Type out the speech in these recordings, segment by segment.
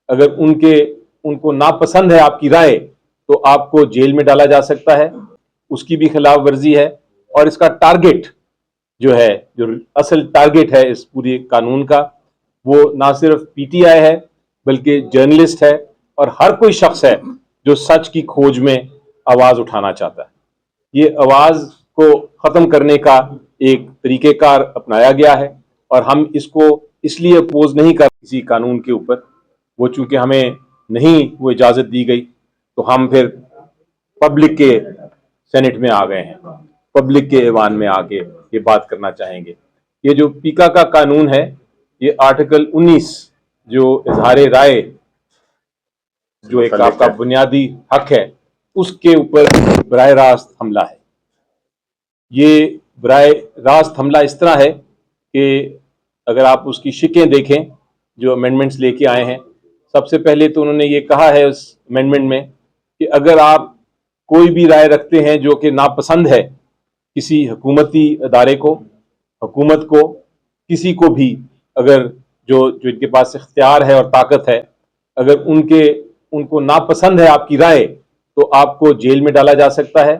اگر ان کو ناپسند ہے آپ کی رائے تو آپ کو جیل میں ڈالا جا سکتا ہے، اس کی بھی خلاف ورزی ہے۔ اور اس کا ٹارگٹ جو ہے، جو اصل ٹارگٹ ہے اس پورے قانون کا، وہ نہ صرف پی ٹی آئی ہے بلکہ جرنلسٹ ہے اور ہر کوئی شخص ہے جو سچ کی کھوج میں آواز اٹھانا چاہتا ہے۔ یہ آواز کو ختم کرنے کا ایک طریقہ کار اپنایا گیا ہے، اور ہم اس کو اس لیے اپوز نہیں کر کسی قانون کے اوپر، وہ چونکہ ہمیں نہیں وہ اجازت دی گئی، تو ہم پھر پبلک کے سینٹ میں آ گئے ہیں، پبلک کے ایوان میں آ کے یہ بات کرنا چاہیں گے۔ یہ جو پیکا کا قانون ہے، یہ آرٹیکل 19 جو اظہار رائے جو ایک آپ کا بنیادی حق ہے، اس کے اوپر براہ راست حملہ ہے۔ یہ براہ راست حملہ اس طرح ہے کہ اگر آپ اس کی شکیں دیکھیں جو امینڈمنٹس لے کے آئے ہیں، سب سے پہلے تو انہوں نے یہ کہا ہے اس امینڈمنٹ میں کہ اگر آپ کوئی بھی رائے رکھتے ہیں جو کہ ناپسند ہے کسی حکومتی ادارے کو، حکومت کو، کسی کو بھی، اگر جو ان کے پاس اختیار ہے اور طاقت ہے، اگر ان کو ناپسند ہے آپ کی رائے تو آپ کو جیل میں ڈالا جا سکتا ہے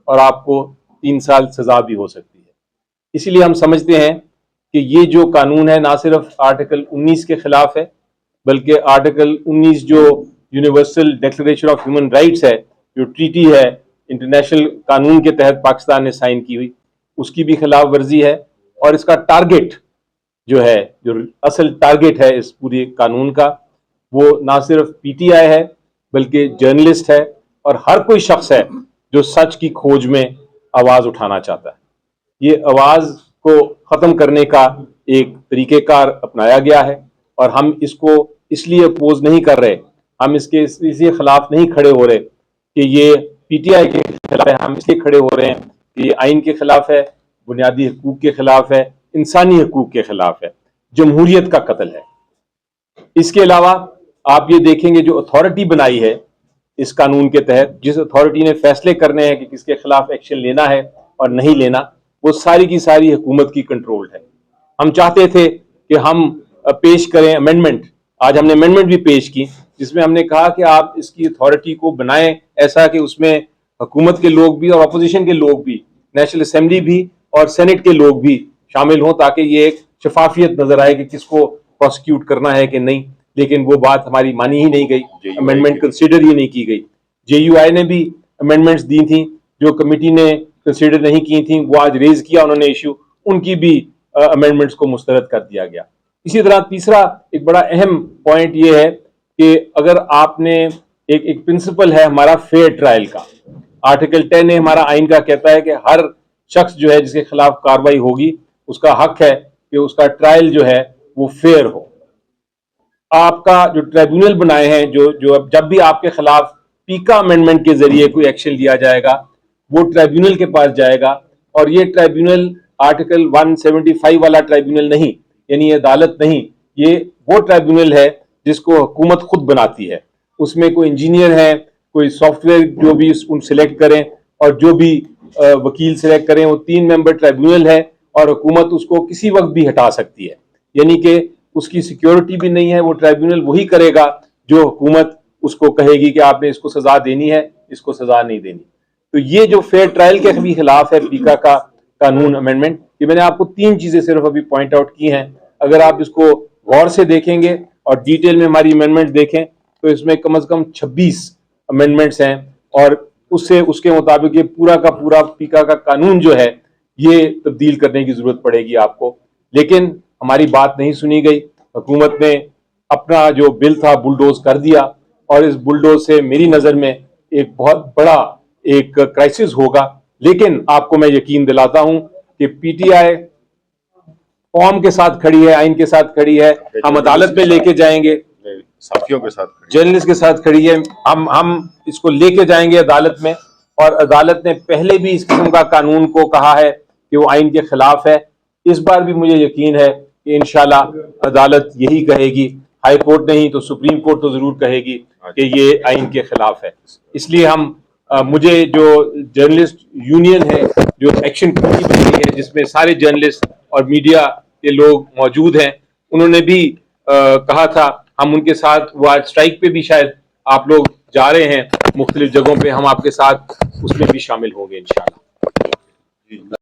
اور آپ کو 3 سال سزا بھی ہو سکتی ہے۔ اسی لیے ہم سمجھتے ہیں کہ یہ جو قانون ہے نہ صرف آرٹیکل 19 کے خلاف ہے، بلکہ آرٹیکل 19 جو universal declaration of human rights ہے، جو ٹریٹی ہے انٹرنیشنل قانون کے تحت پاکستان نے سائن کی ہوئی، اس کی بھی خلاف ورزی ہے۔ اور اس کا ٹارگٹ جو ہے، جو اصل ٹارگٹ ہے اس پورے قانون کا، وہ نہ صرف پی ٹی آئی ہے بلکہ جرنلسٹ ہے اور ہر کوئی شخص ہے جو سچ کی کھوج میں آواز اٹھانا چاہتا ہے۔ یہ آواز کو ختم کرنے کا ایک طریقہ کار اپنایا گیا ہے، اور ہم اس کو اس لیے اپوز نہیں کر رہے، ہم اس کے خلاف نہیں کھڑے ہو رہے کہ یہ پی ٹی آئی کے خلاف ہے، ہم اس لیے کھڑے ہو رہے ہیں کہ یہ آئین کے خلاف ہے، بنیادی حقوق کے خلاف ہے، انسانی حقوق کے خلاف ہے، جمہوریت کا قتل ہے۔ اس کے علاوہ آپ یہ دیکھیں گے جو اتھارٹی بنائی ہے اس قانون کے تحت، جس اتھارٹی نے فیصلے کرنے ہیں کہ کس کے خلاف ایکشن لینا ہے اور نہیں لینا، وہ ساری کی ساری حکومت کی کنٹرول ہے۔ ہم چاہتے تھے کہ ہم پیش کریں امینڈمنٹ، آج ہم نے امینڈمنٹ بھی پیش کی، جس میں ہم نے کہا کہ آپ اس کی اتھارٹی کو بنائیں ایسا کہ اس میں حکومت کے لوگ بھی اور اپوزیشن کے لوگ بھی، نیشنل اسمبلی بھی اور سینٹ کے لوگ بھی شامل ہوں، تاکہ یہ ایک شفافیت نظر آئے کہ کس کو پروسیکیوٹ کرنا ہے کہ نہیں۔ لیکن وہ بات ہماری مانی ہی نہیں گئی، امینڈمنٹ کنسیڈر ہی نہیں کی گئی۔ جے یو آئی نے بھی امینڈمنٹس دی تھیں جو کمیٹی نے کنسیڈر نہیں کی تھیں، وہ آج ریز کیا انہوں نے ایشو، ان کی بھی امینڈمنٹس کو مسترد کر دیا گیا۔ اسی طرح تیسرا ایک بڑا اہم پوائنٹ یہ ہے کہ اگر آپ نے ایک پرنسپل ہے ہمارا فیئر ٹرائل کا، آرٹیکل 10 ہمارا آئین کا کہتا ہے کہ ہر شخص جو ہے جس کے خلاف کارروائی ہوگی، اس کا حق ہے کہ اس کا ٹرائل جو ہے وہ فیئر ہو۔ آپ کا جو ٹریبیونل بنائے ہیں، جو جب بھی آپ کے خلاف پیکا امینڈمنٹ کے ذریعے کوئی ایکشن لیا جائے گا، وہ ٹریبیونل کے پاس جائے گا، اور یہ ٹریبیونل آرٹیکل 175 والا ٹریبیونل نہیں، یعنی عدالت نہیں، یہ وہ ٹریبیونل ہے جس کو حکومت خود بناتی ہے۔ اس میں کوئی انجینئر ہے، کوئی سافٹ ویئر جو بھی ان سلیکٹ کریں اور جو بھی وکیل سلیکٹ کریں، وہ 3 ممبر ٹریبیونل ہے، اور حکومت اس کو کسی وقت بھی ہٹا سکتی ہے، یعنی کہ اس کی سیکیورٹی بھی نہیں ہے۔ وہ ٹریبیونل وہی کرے گا جو حکومت اس کو کہے گی کہ آپ نے اس کو سزا دینی ہے، اس کو سزا نہیں دینی۔ تو یہ جو فیئر ٹرائل کے بھی خلاف ہے پیکا کا قانون امینڈمنٹ، یہ میں نے آپ کو 3 چیزیں صرف ابھی پوائنٹ آؤٹ کی ہیں۔ اگر آپ اس کو غور سے دیکھیں گے اور ڈیٹیل میں ہماری امینڈمنٹ دیکھیں تو اس میں کم از کم 26 امینڈمنٹس ہیں، اور اس کے مطابق یہ پورا کا پورا پیکا کا قانون جو ہے یہ تبدیل کرنے کی ضرورت پڑے گی آپ کو۔ لیکن ہماری بات نہیں سنی گئی، حکومت نے اپنا جو بل تھا بلڈوز کر دیا، اور اس بلڈوز سے میری نظر میں ایک بہت بڑا ایک کرائسس ہوگا۔ لیکن آپ کو میں یقین دلاتا ہوں کہ پی ٹی آئی قوم کے ساتھ کھڑی ہے، آئین کے ساتھ کھڑی ہے، ہم عدالت میں لے کے جائیں گے، صحافیوں کے ساتھ، جرنلسٹ کے ساتھ کھڑی ہے، ہم اس کو لے کے جائیں گے عدالت میں، اور عدالت نے پہلے بھی اس قسم کا قانون کو کہا ہے کہ وہ آئین کے خلاف ہے۔ اس بار بھی مجھے یقین ہے کہ انشاءاللہ عدالت یہی کہے گی، ہائی کورٹ نہیں تو سپریم کورٹ تو ضرور کہے گی کہ یہ آئین کے خلاف ہے۔ اس لیے مجھے جو جرنلسٹ یونین ہے، جو ایکشن کمیٹی بنی ہوئی ہے جس میں سارے جرنلسٹ اور میڈیا کے لوگ موجود ہیں، انہوں نے بھی کہا تھا ہم ان کے ساتھ وہ آج اسٹرائک پہ بھی شاید آپ لوگ جا رہے ہیں مختلف جگہوں پہ، ہم آپ کے ساتھ اس میں بھی شامل ہوں گے انشاءاللہ.